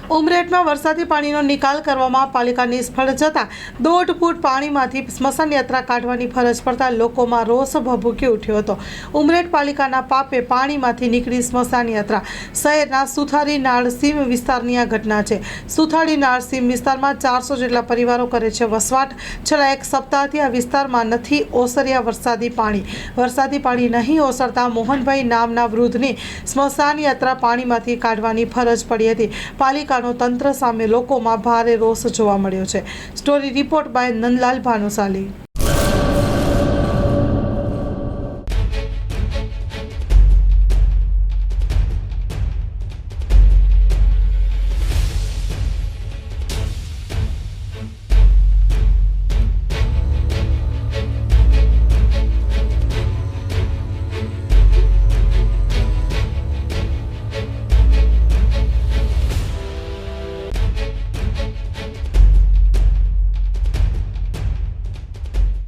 ઉમરેઠમાં વરસાદી પાણીનો નિકાલ કરવામાં પાલિકા નિષ્ફળ જતા 1.5 ફૂટ પાણીમાંથી સ્મશાન યાત્રા કાઢવાની ફરજ પડતા લોકોમાં રોષ ભભૂકી ઉઠ્યો હતો। ઉમરેઠ પાલિકાના પાપે પાણીમાંથી નીકળી સ્મશાન યાત્રા। શહેરના સુથારી નાળસીમ વિસ્તારની આ ઘટના છે। સુથારી નાળસીમ વિસ્તારમાં 400 જેટલા પરિવારો કરે છે વસવાટ। છેલ્લા એક સપ્તાહથી આ વિસ્તારમાં નથી ઓસર્યા વરસાદી પાણી નહીં ઓસરતા મોહનભાઈ નામના વૃદ્ધની સ્મશાન યાત્રા પાણીમાંથી કાઢવાની ફરજ પડી હતી। પાલિકાનો તંત્ર સામે લોકોમાં ભારે રોષ જોવા મળ્યો છે। Story report by Nandlal Bhanushali.